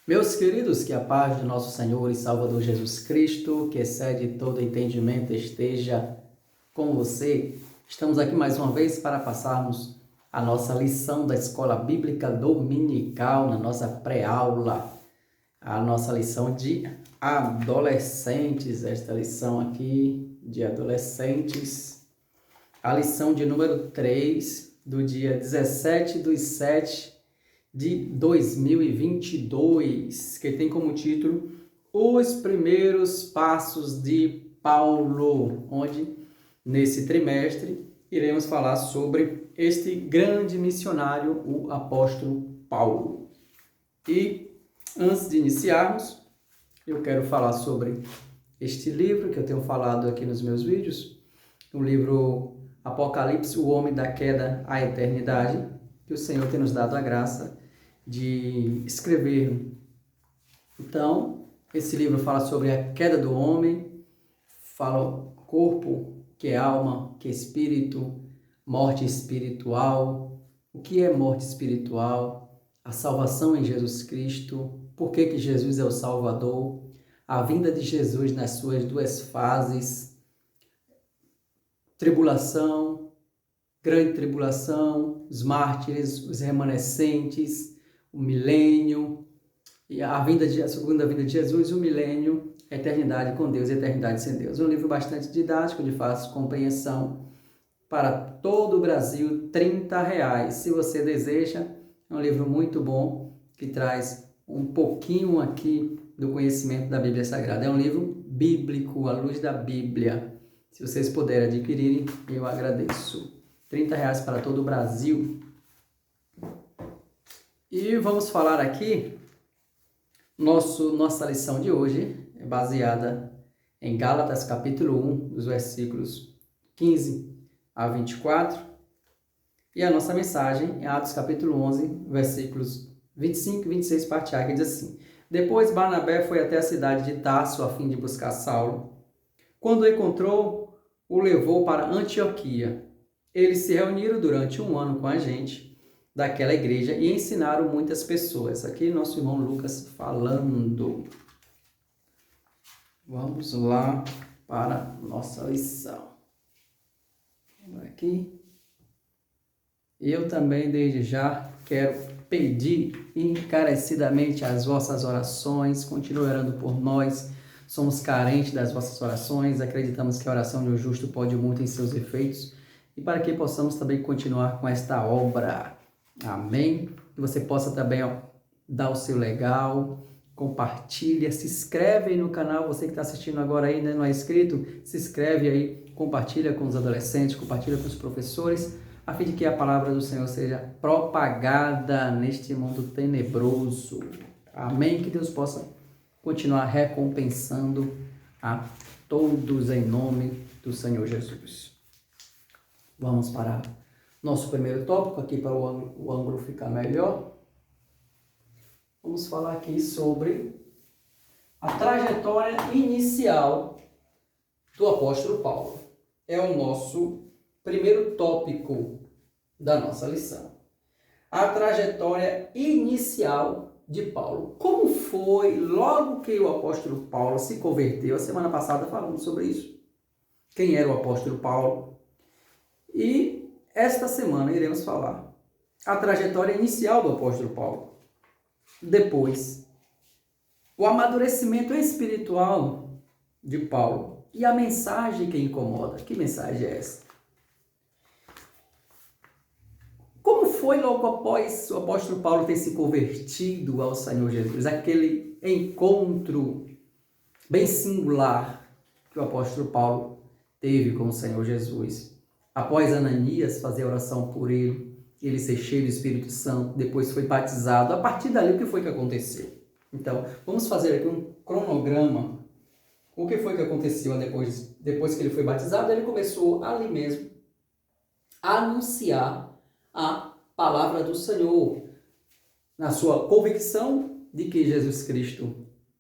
Meus queridos, que a paz de nosso Senhor e Salvador Jesus Cristo, que excede todo entendimento, esteja com você. Estamos aqui mais uma vez para passarmos a nossa lição da Escola Bíblica Dominical, na nossa pré-aula, a nossa lição de adolescentes, esta lição aqui de adolescentes, a lição de número 3, do dia 17/7 de 2022, que tem como título Os Primeiros Passos de Paulo, onde nesse trimestre iremos falar sobre este grande missionário, o apóstolo Paulo. E antes de iniciarmos, eu quero falar sobre este livro que eu tenho falado aqui nos meus vídeos, o livro Apocalipse, o Homem da Queda à Eternidade, que o Senhor tem nos dado a graça de escrever. Então, esse livro fala sobre a queda do homem, fala corpo, que é alma, que é espírito, morte espiritual, o que é morte espiritual, a salvação em Jesus Cristo, por que Jesus é o Salvador, a vinda de Jesus nas suas duas fases, tribulação, grande tribulação, os mártires, os remanescentes, o milênio, e a segunda vinda de Jesus, o milênio, a eternidade com Deus e a eternidade sem Deus. Um livro bastante didático, de fácil compreensão, para todo o Brasil, R$30. Se você deseja, é um livro muito bom, que traz um pouquinho aqui do conhecimento da Bíblia Sagrada. É um livro bíblico, à luz da Bíblia. Se vocês puderem adquirirem, eu agradeço. R$30 para todo o Brasil. E vamos falar aqui, nossa lição de hoje é baseada em Gálatas capítulo 1, dos versículos 15 a 24. E a nossa mensagem é Atos capítulo 11, versículos 25 e 26, parte A, que diz assim: Depois Barnabé foi até a cidade de Tarso a fim de buscar Saulo. Quando o encontrou, o levou para Antioquia. Eles se reuniram durante um ano com a gente daquela igreja e ensinaram muitas pessoas. Aqui nosso irmão Lucas falando. Vamos lá para nossa lição. Aqui. Eu também, desde já, quero pedir encarecidamente as vossas orações. Continue orando por nós. Somos carentes das vossas orações. Acreditamos que a oração de um justo pode muito em seus efeitos. E para que possamos também continuar com esta obra. Amém? Que você possa também dar o seu legal, compartilha, se inscreve aí no canal. Você que está assistindo agora ainda não é inscrito, se inscreve aí, compartilha com os adolescentes, compartilha com os professores, a fim de que a palavra do Senhor seja propagada neste mundo tenebroso. Amém? Que Deus possa continuar recompensando a todos em nome do Senhor Jesus. Vamos para nosso primeiro tópico, aqui para o ângulo ficar melhor. Vamos falar aqui sobre a trajetória inicial do apóstolo Paulo. É o nosso primeiro tópico da nossa lição. A trajetória inicial de Paulo. Como foi logo que o apóstolo Paulo se converteu? A semana passada falamos sobre isso. Quem era o apóstolo Paulo? E esta semana iremos falar a trajetória inicial do apóstolo Paulo. Depois, o amadurecimento espiritual de Paulo e a mensagem que incomoda. Que mensagem é essa? Como foi logo após o apóstolo Paulo ter se convertido ao Senhor Jesus? Aquele encontro bem singular que o apóstolo Paulo teve com o Senhor Jesus. Após Ananias fazer oração por ele ser cheio do Espírito Santo, depois foi batizado. A partir dali, o que foi que aconteceu? Então, vamos fazer aqui um cronograma. O que foi que aconteceu depois que ele foi batizado? Ele começou ali mesmo a anunciar a palavra do Senhor, na sua convicção de que Jesus Cristo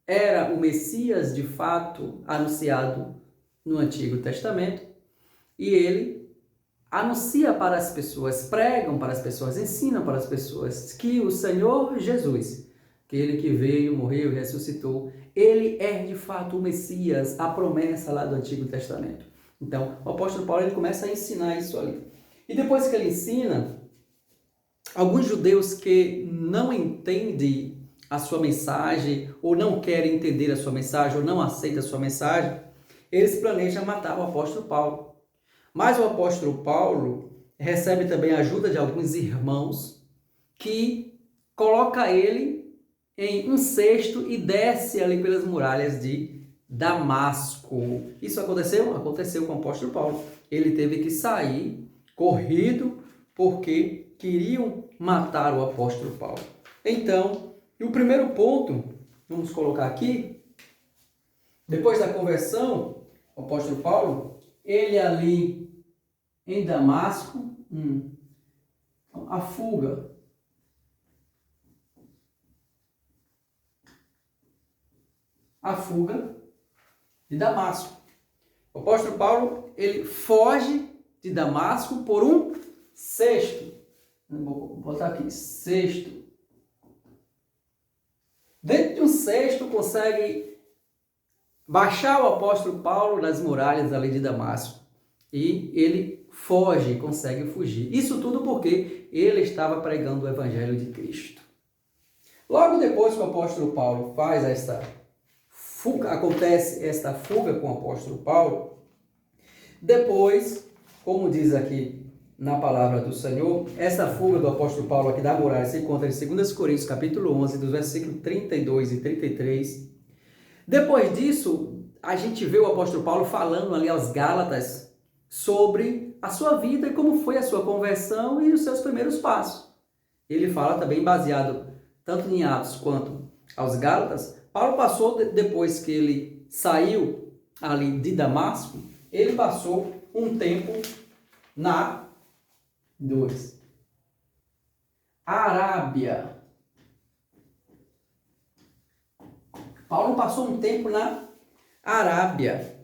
era o Messias de fato anunciado no Antigo Testamento, e ele anuncia para as pessoas, pregam para as pessoas, ensinam para as pessoas que o Senhor Jesus aquele que veio, morreu e ressuscitou, ele é de fato o Messias, a promessa lá do Antigo Testamento. Então, o apóstolo Paulo ele começa a ensinar isso ali. E depois que ele ensina, alguns judeus que não entendem a sua mensagem, ou não querem entender a sua mensagem, ou não aceitam a sua mensagem, eles planejam matar o apóstolo Paulo. Mas o apóstolo Paulo recebe também a ajuda de alguns irmãos que coloca ele em um cesto e desce ali pelas muralhas de Damasco. Isso aconteceu? Aconteceu com o apóstolo Paulo. Ele teve que sair corrido porque queriam matar o apóstolo Paulo. Então, o primeiro ponto, vamos colocar aqui, depois da conversão, o apóstolo Paulo, ele ali em Damasco, a fuga. A fuga de Damasco. O apóstolo Paulo, ele foge de Damasco por um cesto. Vou botar aqui, cesto. Dentro de um cesto consegue baixar o apóstolo Paulo das muralhas ali de Damasco. E ele foge, consegue fugir. Isso tudo porque ele estava pregando o Evangelho de Cristo. Logo depois que o apóstolo Paulo faz esta fuga, acontece esta fuga com o apóstolo Paulo, depois, como diz aqui na palavra do Senhor, essa fuga do apóstolo Paulo aqui da muralha se encontra em 2 Coríntios capítulo 11, dos versículos 32 e 33. Depois disso, a gente vê o apóstolo Paulo falando ali aos Gálatas sobre a sua vida e como foi a sua conversão e os seus primeiros passos. Ele fala também baseado tanto em Atos quanto aos Gálatas. Paulo passou, depois que ele saiu ali de Damasco, ele passou um tempo na Arábia. Paulo passou um tempo na Arábia.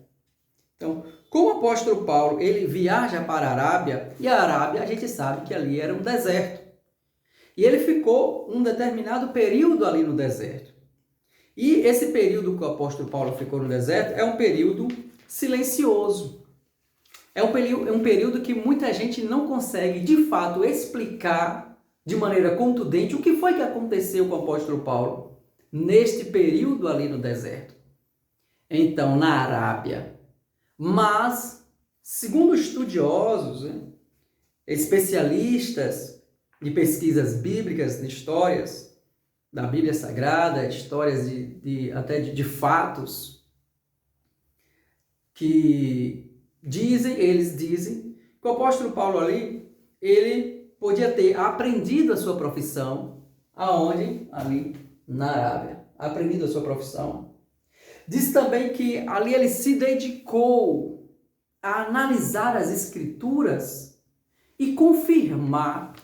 Então, como o apóstolo Paulo, ele viaja para a Arábia, e a Arábia, a gente sabe que ali era um deserto. E ele ficou um determinado período ali no deserto. E esse período que o apóstolo Paulo ficou no deserto é um período silencioso. É um período que muita gente não consegue, de fato, explicar de maneira contundente o que foi que aconteceu com o apóstolo Paulo neste período ali no deserto. Então, na Arábia. Mas, segundo estudiosos, especialistas de pesquisas bíblicas, de histórias da Bíblia Sagrada, histórias até de fatos, que eles dizem que o apóstolo Paulo ali, ele podia ter aprendido a sua profissão, aonde? Ali na Arábia, aprendido a sua profissão. Diz também que ali ele se dedicou a analisar as Escrituras e confirmar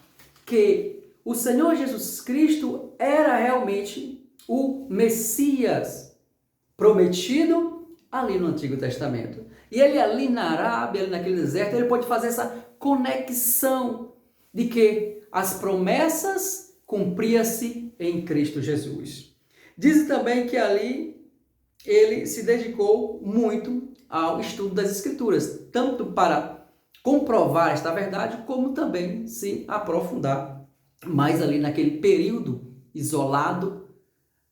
que o Senhor Jesus Cristo era realmente o Messias prometido ali no Antigo Testamento. E ele ali na Arábia, ali naquele deserto, ele pode fazer essa conexão de que as promessas cumpria-se em Cristo Jesus. Diz também que ali ele se dedicou muito ao estudo das Escrituras, tanto para comprovar esta verdade, como também se aprofundar mais ali naquele período isolado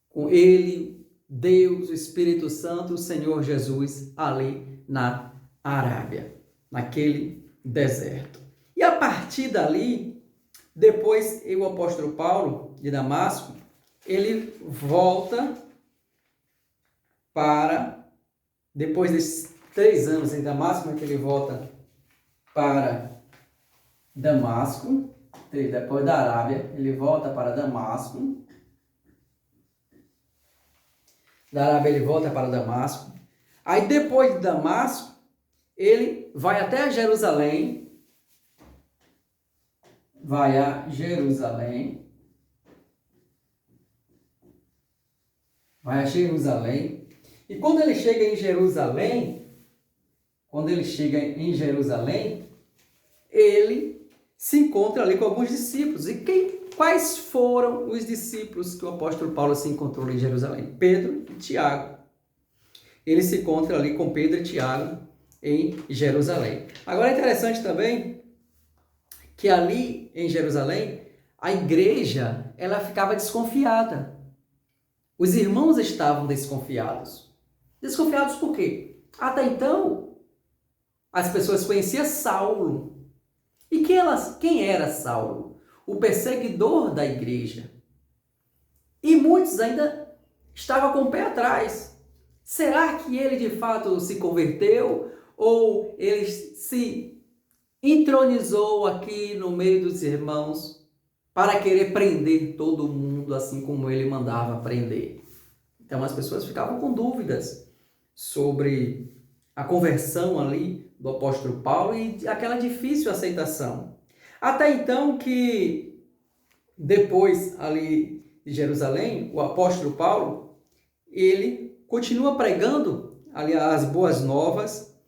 com ele, Deus, o Espírito Santo, o Senhor Jesus, ali na Arábia, naquele deserto. E a partir dali, depois o apóstolo Paulo, de Damasco, ele volta para, depois desses 3 anos em Damasco, que ele volta para Damasco, depois da Arábia, ele volta para Damasco. Da Arábia ele volta para Damasco. Aí depois de Damasco, ele vai até Jerusalém. Vai a Jerusalém. E quando ele chega em Jerusalém, ele se encontra ali com alguns discípulos. E quem quais foram os discípulos que o apóstolo Paulo se encontrou em Jerusalém? Pedro e Tiago. Ele se encontra ali com Pedro e Tiago em Jerusalém. Agora é interessante também que ali em Jerusalém, a igreja ela ficava desconfiada. Os irmãos estavam desconfiados. Desconfiados por quê? Até então, as pessoas conheciam Saulo. E quem era Saulo? O perseguidor da igreja. E muitos ainda estavam com o pé atrás. Será que ele de fato se converteu? Ou ele se entronizou aqui no meio dos irmãos para querer prender todo mundo assim como ele mandava prender? Então as pessoas ficavam com dúvidas sobre a conversão ali do apóstolo Paulo e aquela difícil aceitação. Até então que depois ali de Jerusalém, o apóstolo Paulo, ele continua pregando ali as boas novas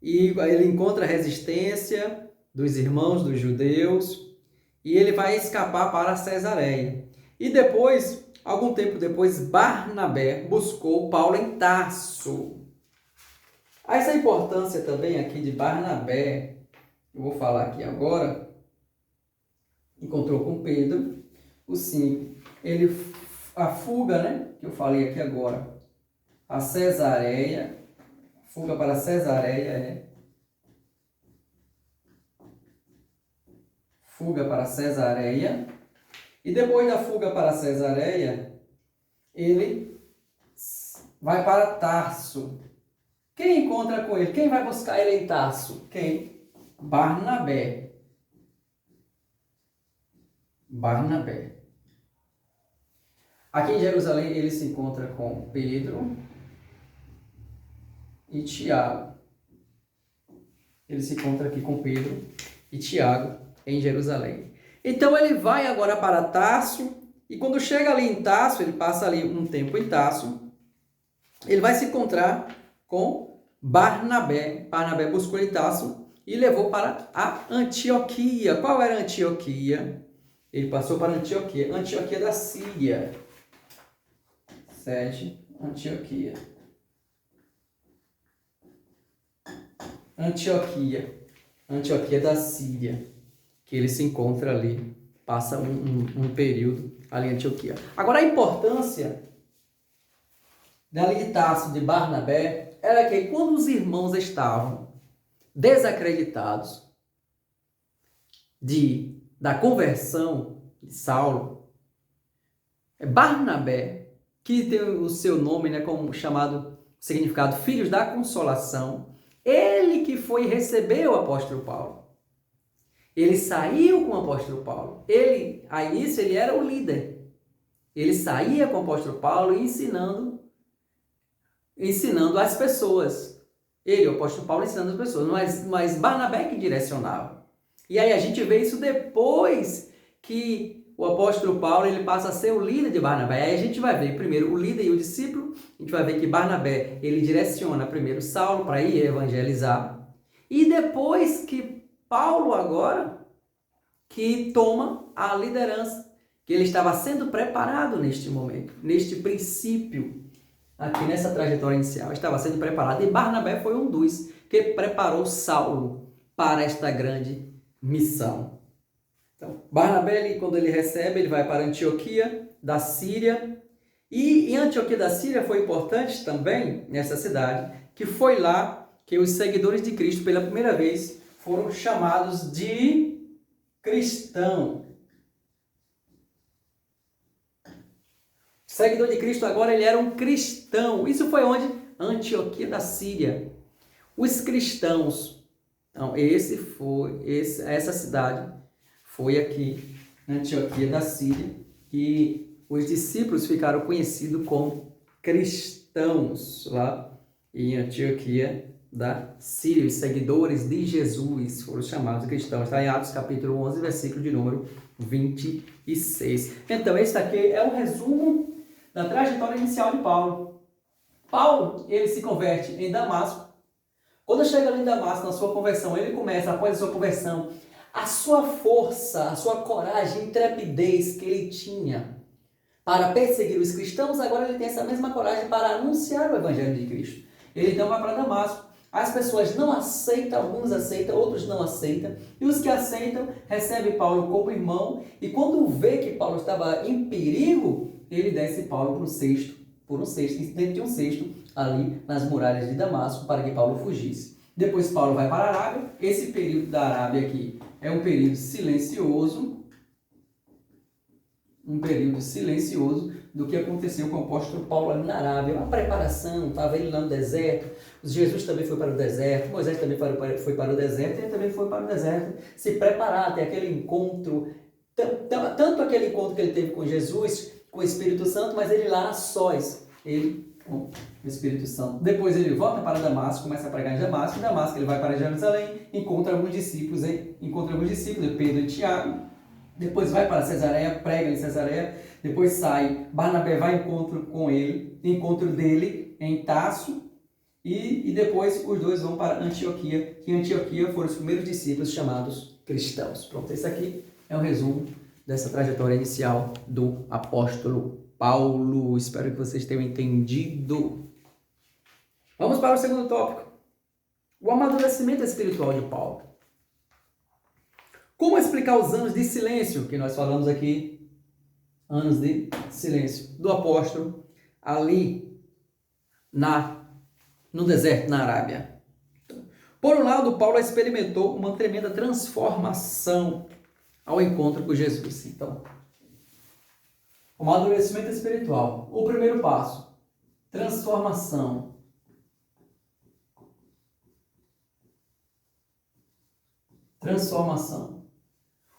e ele encontra resistência dos irmãos, dos judeus, e ele vai escapar para Cesareia. E depois, algum tempo depois, Barnabé buscou Paulo em Tarso. Essa importância também aqui de Barnabé, eu vou falar aqui agora, encontrou com Pedro, o 5, a fuga, né, que eu falei aqui agora, a Cesareia, fuga para Cesareia, fuga para Cesareia, e depois da fuga para Cesareia, ele vai para Tarso. Quem encontra com ele? Quem vai buscar ele em Tarso? Quem? Barnabé. Barnabé. Aqui em Jerusalém ele se encontra com Pedro e Tiago. Ele se encontra aqui com Pedro e Tiago em Jerusalém. Então ele vai agora para Tarso, e quando chega ali em Tarso, ele passa ali um tempo em Tarso, ele vai se encontrar com Barnabé. Barnabé buscou em Tarso e levou para a Antioquia. Qual era a Antioquia? Ele passou para Antioquia, Antioquia da Síria. 7, Antioquia. Antioquia da Síria, que ele se encontra ali, passa um período ali em Antioquia. Agora a importância dali de Tarso, de Barnabé, era que quando os irmãos estavam desacreditados da conversão de Saulo, Barnabé, que tem o seu nome, né, como chamado significado filhos da consolação, ele que foi receber o apóstolo Paulo. Ele saiu com o apóstolo Paulo. A início, ele era o líder. Ele saía com o apóstolo Paulo ensinando as pessoas. Ele, o apóstolo Paulo, ensinando as pessoas. Mas Barnabé que direcionava. E aí a gente vê isso depois que o apóstolo Paulo ele passa a ser o líder de Barnabé. Aí a gente vai ver primeiro o líder e o discípulo. A gente vai ver que Barnabé ele direciona primeiro Saulo para ir evangelizar. E depois que Paulo agora que toma a liderança, que ele estava sendo preparado neste momento, neste princípio, aqui nessa trajetória inicial, estava sendo preparado. E Barnabé foi um dos que preparou Saulo para esta grande missão. Então, Barnabé, quando ele recebe, ele vai para Antioquia da Síria. E em Antioquia da Síria foi importante também, nessa cidade, que foi lá que os seguidores de Cristo, pela primeira vez, foram chamados de cristão. O seguidor de Cristo agora ele era um cristão. Isso foi onde? Antioquia da Síria. Os cristãos. Então, essa cidade foi aqui, na Antioquia da Síria, que os discípulos ficaram conhecidos como cristãos lá em Antioquia da Síria. Os seguidores de Jesus foram chamados cristãos. Está em Atos capítulo 11, versículo de número 26. Então, esse aqui é um resumo da trajetória inicial de Paulo. Paulo, ele se converte em Damasco. Quando chega ali em Damasco, na sua conversão, ele começa, após a sua conversão, a sua força, a sua coragem, a intrepidez que ele tinha para perseguir os cristãos, agora ele tem essa mesma coragem para anunciar o evangelho de Cristo. Ele então vai para Damasco. As pessoas não aceitam, alguns aceitam, outros não aceitam. E os que aceitam recebem Paulo como irmão. E quando vê que Paulo estava em perigo, ele desce Paulo por um cesto, dentro de um cesto, ali nas muralhas de Damasco, para que Paulo fugisse. Depois Paulo vai para a Arábia. Esse período da Arábia aqui é um período silencioso. Do que aconteceu com o apóstolo Paulo ali na Arábia. Uma preparação, estava ele lá no deserto. Jesus também foi para o deserto. Moisés também foi para o deserto. Ele também foi para o deserto se preparar, ter aquele encontro. Tanto aquele encontro que ele teve com Jesus, com o Espírito Santo, mas ele lá a sós. Ele com o Espírito Santo. Depois ele volta para Damasco, começa a pregar em Damasco. Em Damasco ele vai para Jerusalém, encontra alguns discípulos, Pedro e Tiago. Depois vai para Cesareia, prega em Cesareia. Depois sai, Barnabé vai encontro dele em Tarso. E depois os dois vão para Antioquia. E em Antioquia foram os primeiros discípulos chamados cristãos. Pronto, esse aqui é um resumo dessa trajetória inicial do apóstolo Paulo. Espero que vocês tenham entendido. Vamos para o segundo tópico. O amadurecimento espiritual de Paulo. Como explicar os anos de silêncio que nós falamos aqui? Anos de silêncio do apóstolo ali no deserto, na Arábia. Por um lado, Paulo experimentou uma tremenda transformação ao encontro com Jesus. Então, o amadurecimento espiritual. O primeiro passo, transformação. Transformação.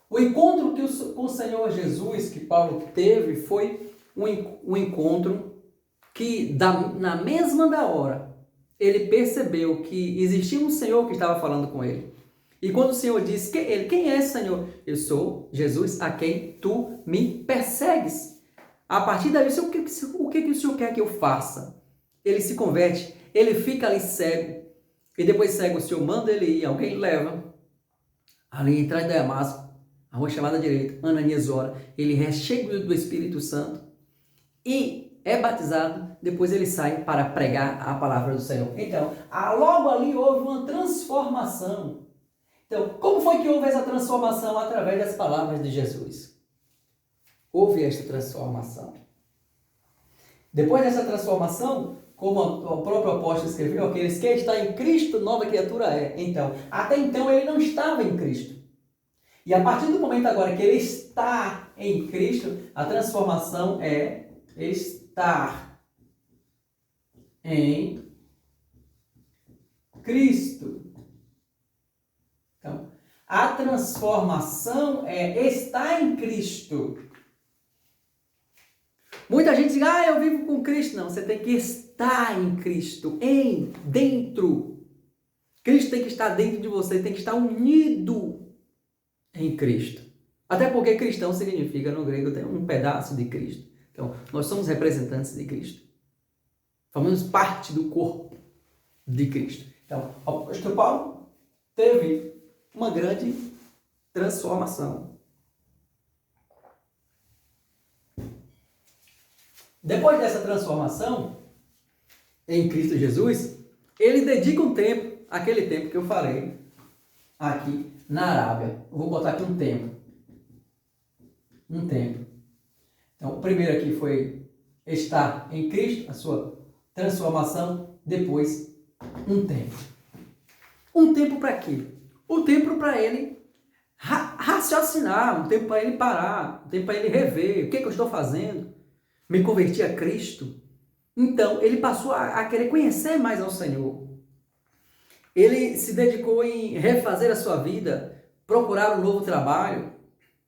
O encontro com o Senhor Jesus que Paulo teve foi um encontro que, na mesma da hora, ele percebeu que existia um Senhor que estava falando com ele. E quando o Senhor disse, quem é esse Senhor? Eu sou Jesus a quem tu me persegues. A partir daí, o que o Senhor quer que eu faça? Ele se converte, ele fica ali cego. E depois cego, o Senhor manda ele ir, alguém leva. Ali em trás de Damasco, a rua chamada direita, Ananias ora, ele é cheio do Espírito Santo e é batizado, depois ele sai para pregar a palavra do Senhor. Então, logo ali houve uma transformação. Então, como foi que houve essa transformação? Através das palavras de Jesus. Houve esta transformação. Depois dessa transformação, como o próprio apóstolo escreveu, aqueles que estão em Cristo, nova criatura é. Então, até então ele não estava em Cristo. E a partir do momento agora que ele está em Cristo, a transformação é estar em Cristo. Então, a transformação é estar em Cristo. Muita gente diz, eu vivo com Cristo. Não, você tem que estar em Cristo, dentro. Cristo tem que estar dentro de você, tem que estar unido em Cristo. Até porque cristão significa, no grego, tem um pedaço de Cristo. Então, nós somos representantes de Cristo. Formamos parte do corpo de Cristo. Então, o apóstolo Paulo teve uma grande transformação. Depois dessa transformação em Cristo Jesus, ele dedica um tempo, aquele tempo que eu falei aqui na Arábia. Eu vou botar aqui um tempo. Então, o primeiro aqui foi estar em Cristo, a sua transformação, depois um tempo. Um tempo para quê? Um tempo para ele raciocinar, um tempo para ele parar, um tempo para ele rever, o que eu estou fazendo? Me converti a Cristo. Então, ele passou a querer conhecer mais ao Senhor. Ele se dedicou em refazer a sua vida, procurar um novo trabalho,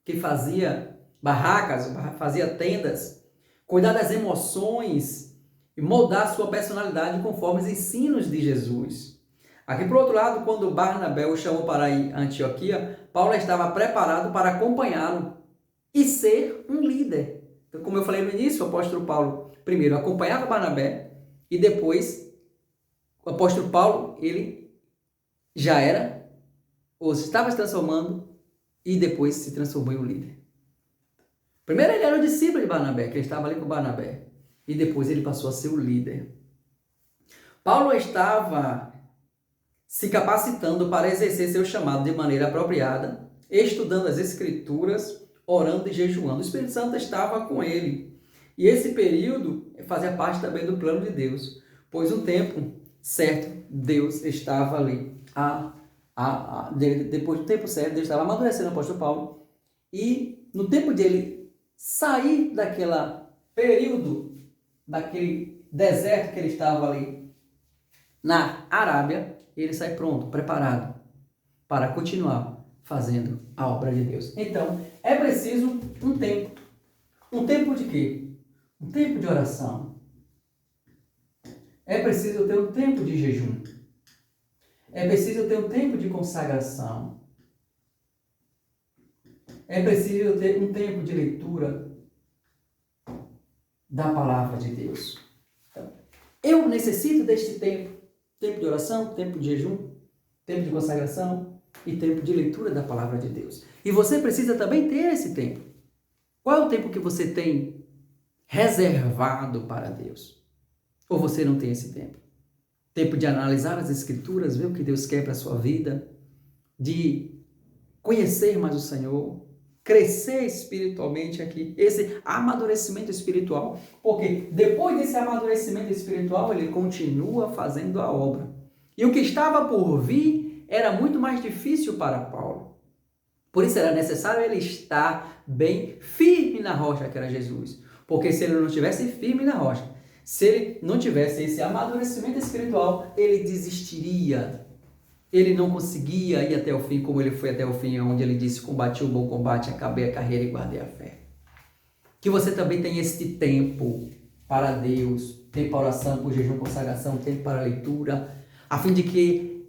que fazia barracas, fazia tendas, cuidar das emoções e moldar sua personalidade conforme os ensinos de Jesus. Aqui, por outro lado, quando Barnabé o chamou para ir a Antioquia, Paulo estava preparado para acompanhá-lo e ser um líder. Então, como eu falei no início, o apóstolo Paulo primeiro acompanhava Barnabé e depois o apóstolo Paulo, ele já era, ou estava se transformando e depois se transformou em um líder. Primeiro ele era o discípulo de Barnabé, que ele estava ali com Barnabé, e depois ele passou a ser o líder. Paulo estava se capacitando para exercer seu chamado de maneira apropriada, estudando as Escrituras, orando e jejuando. O Espírito Santo estava com ele. E esse período fazia parte também do plano de Deus, pois um tempo certo, Deus estava ali. Depois do tempo certo, Deus estava amadurecendo o apóstolo Paulo. E no tempo de ele sair daquele período, daquele deserto que ele estava ali na Arábia, ele sai pronto, preparado para continuar fazendo a obra de Deus. Então, é preciso um tempo. Um tempo de quê? Um tempo de oração. É preciso ter um tempo de jejum. É preciso ter um tempo de consagração. É preciso ter um tempo de leitura da palavra de Deus. Então, eu necessito deste tempo. Tempo de oração, tempo de jejum, tempo de consagração e tempo de leitura da palavra de Deus. E você precisa também ter esse tempo. Qual é o tempo que você tem reservado para Deus? Ou você não tem esse tempo? Tempo de analisar as Escrituras, ver o que Deus quer para a sua vida, de conhecer mais o Senhor, crescer espiritualmente aqui, esse amadurecimento espiritual, porque depois desse amadurecimento espiritual, ele continua fazendo a obra. E o que estava por vir era muito mais difícil para Paulo. Por isso era necessário ele estar bem firme na rocha que era Jesus. Porque se ele não estivesse firme na rocha, se ele não tivesse esse amadurecimento espiritual, ele desistiria. Ele não conseguia ir até o fim, como ele foi até o fim, onde ele disse: combati o bom combate, acabei a carreira e guardei a fé. Que você também tenha este tempo para Deus, tempo para oração, por jejum, consagração, tempo para leitura, a fim de que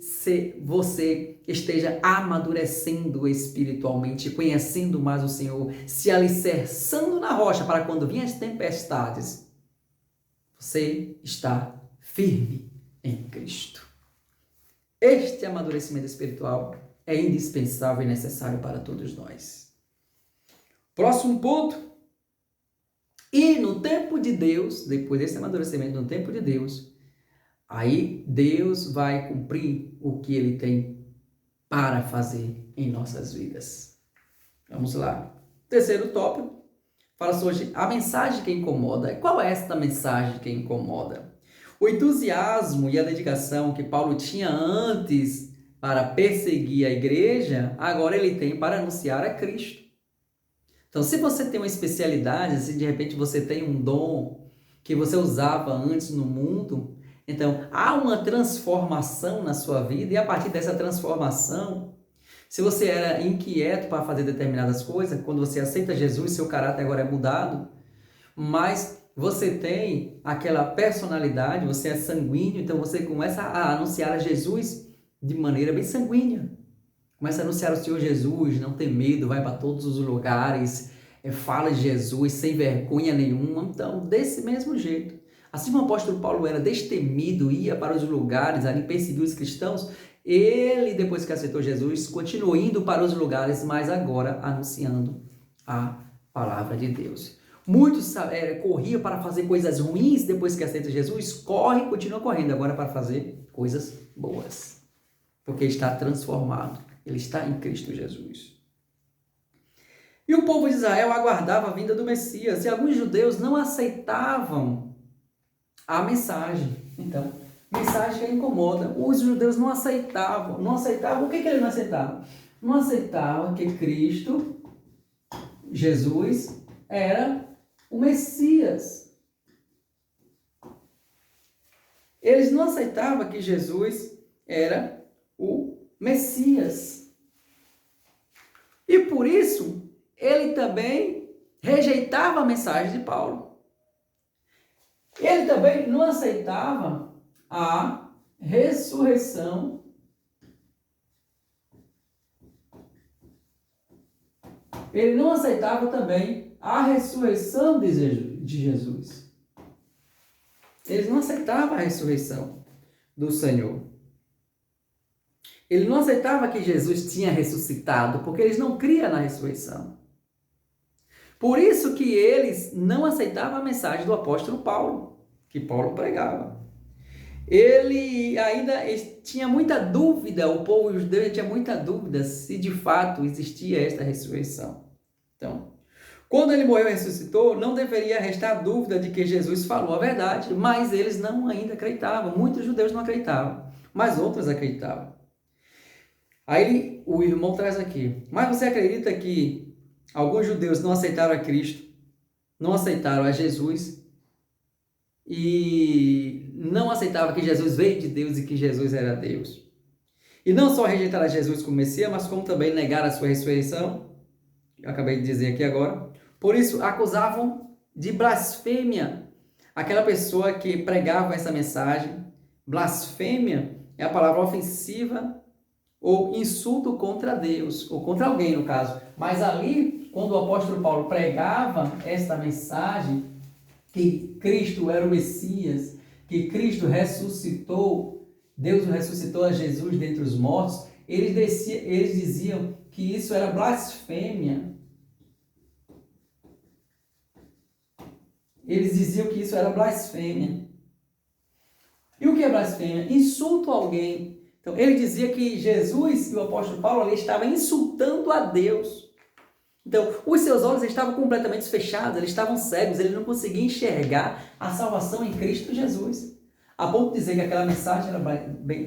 você esteja amadurecendo espiritualmente, conhecendo mais o Senhor, se alicerçando na rocha, para quando virem as tempestades, você está firme em Cristo. Este amadurecimento espiritual é indispensável e necessário para todos nós. Próximo ponto. E no tempo de Deus, depois desse amadurecimento, no tempo de Deus, aí Deus vai cumprir o que Ele tem para fazer em nossas vidas. Vamos lá. Terceiro tópico, fala sobre a mensagem que incomoda. E qual é esta mensagem que incomoda? O entusiasmo e a dedicação que Paulo tinha antes para perseguir a igreja, agora ele tem para anunciar a Cristo. Então, se você tem uma especialidade, se de repente você tem um dom que você usava antes no mundo, então há uma transformação na sua vida, e a partir dessa transformação, se você era inquieto para fazer determinadas coisas, quando você aceita Jesus, seu caráter agora é mudado, mas você tem aquela personalidade, você é sanguíneo, então você começa a anunciar a Jesus de maneira bem sanguínea. Começa a anunciar o Senhor Jesus, não tem medo, vai para todos os lugares, fala de Jesus sem vergonha nenhuma. Então, desse mesmo jeito. Assim como o apóstolo Paulo era destemido, ia para os lugares, ali perseguiu os cristãos, ele, depois que aceitou Jesus, continuou indo para os lugares, mas agora anunciando a palavra de Deus. Muitos corriam para fazer coisas ruins depois que aceita Jesus, corre e continua correndo agora para fazer coisas boas. Porque está transformado, ele está em Cristo Jesus. E o povo de Israel aguardava a vinda do Messias, e alguns judeus não aceitavam a mensagem. Então, mensagem que incomoda. Os judeus não aceitavam. O que eles não aceitavam? Não aceitavam que Cristo, Jesus, era o Messias. Eles não aceitavam que Jesus era o Messias. E por isso, ele também rejeitava a mensagem de Paulo. Ele também não aceitava a ressurreição ele não aceitava também a ressurreição de Jesus. Eles não aceitavam a ressurreição do Senhor. Ele não aceitava que Jesus tinha ressuscitado, porque eles não criam na ressurreição. Por isso que eles não aceitavam a mensagem do apóstolo Paulo, que Paulo pregava. Ele ainda tinha muita dúvida, o povo judeu tinha muita dúvida se de fato existia esta ressurreição. Então, quando ele morreu e ressuscitou, não deveria restar dúvida de que Jesus falou a verdade, mas eles não ainda acreditavam. Muitos judeus não acreditavam, mas outros acreditavam. Aí o irmão traz aqui, mas você acredita que alguns judeus não aceitaram a Cristo, não aceitaram a Jesus e não aceitavam que Jesus veio de Deus e que Jesus era Deus? E não só rejeitaram a Jesus como Messias, mas como também negaram a sua ressurreição, eu acabei de dizer aqui agora. Por isso, acusavam de blasfêmia aquela pessoa que pregava essa mensagem. Blasfêmia é a palavra ofensiva ou insulto contra Deus, ou contra alguém no caso. Mas ali, quando o apóstolo Paulo pregava esta mensagem, que Cristo era o Messias, que Cristo ressuscitou, Deus ressuscitou a Jesus dentre os mortos, eles diziam que isso era blasfêmia. Eles diziam que isso era blasfêmia. E o que é blasfêmia? Insulto a alguém. Então, ele dizia que Jesus e o apóstolo Paulo ali estavam insultando a Deus. Então, os seus olhos estavam completamente fechados, eles estavam cegos, ele não conseguia enxergar a salvação em Cristo Jesus. A ponto de dizer que aquela mensagem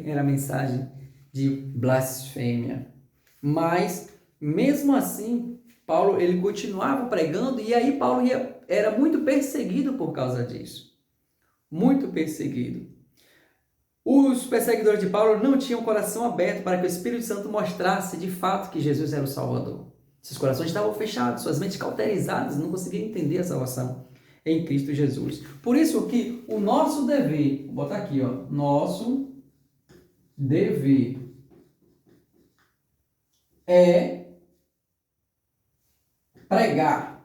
era mensagem de blasfêmia. Mas, mesmo assim, Paulo ele continuava pregando e aí Paulo era muito perseguido por causa disso. Muito perseguido. Os perseguidores de Paulo não tinham o coração aberto para que o Espírito Santo mostrasse de fato que Jesus era o Salvador. Seus corações estavam fechados, suas mentes cauterizadas, não conseguiam entender a salvação em Cristo Jesus. Por isso que o nosso dever, vou botar aqui, ó, nosso dever é pregar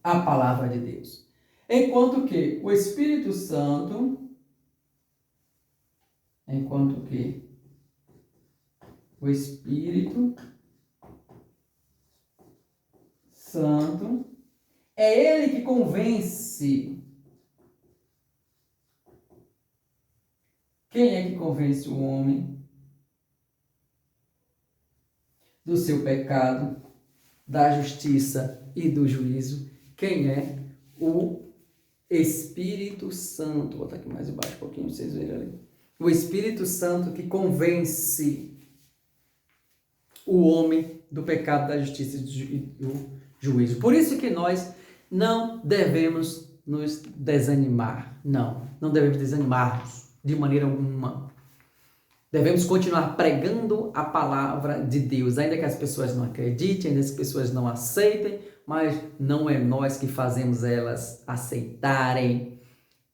a palavra de Deus. Enquanto que o Espírito Santo, o Espírito Santo é ele que convence. Quem é que convence o homem do seu pecado, da justiça e do juízo? Quem é? O Espírito Santo. Vou botar aqui mais embaixo um pouquinho para vocês verem ali. O Espírito Santo que convence o homem do pecado, da justiça e do juízo. Por isso que nós não devemos nos desanimar. Não devemos desanimar de maneira alguma. Devemos continuar pregando a palavra de Deus, ainda que as pessoas não acreditem, ainda que as pessoas não aceitem, mas não é nós que fazemos elas aceitarem.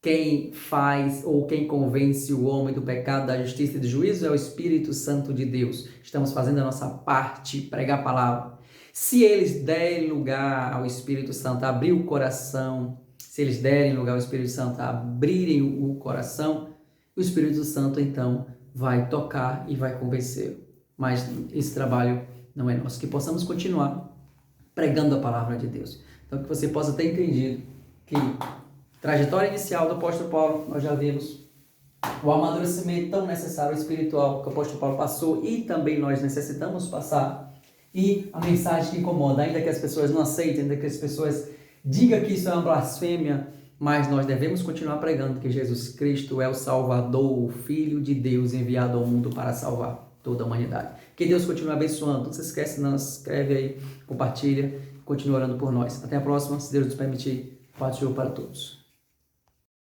Quem faz ou quem convence o homem do pecado, da justiça e do juízo é o Espírito Santo de Deus. Estamos fazendo a nossa parte, pregar a palavra. Se eles derem lugar ao Espírito Santo, abrir o coração, se eles derem lugar ao Espírito Santo, abrirem o coração, o Espírito Santo então vai tocar e vai convencer. Mas esse trabalho não é nosso. Que possamos continuar pregando a palavra de Deus. Então que você possa ter entendido que trajetória inicial do apóstolo Paulo, nós já vimos o amadurecimento tão necessário espiritual que o apóstolo Paulo passou e também nós necessitamos passar. E a mensagem que incomoda, ainda que as pessoas não aceitem, ainda que as pessoas digam que isso é uma blasfêmia, mas nós devemos continuar pregando que Jesus Cristo é o Salvador, o Filho de Deus enviado ao mundo para salvar toda a humanidade. Que Deus continue abençoando. Não se esquece, não se inscreve aí, compartilha, continue orando por nós. Até a próxima, se Deus nos permitir. Paz do Senhor para todos.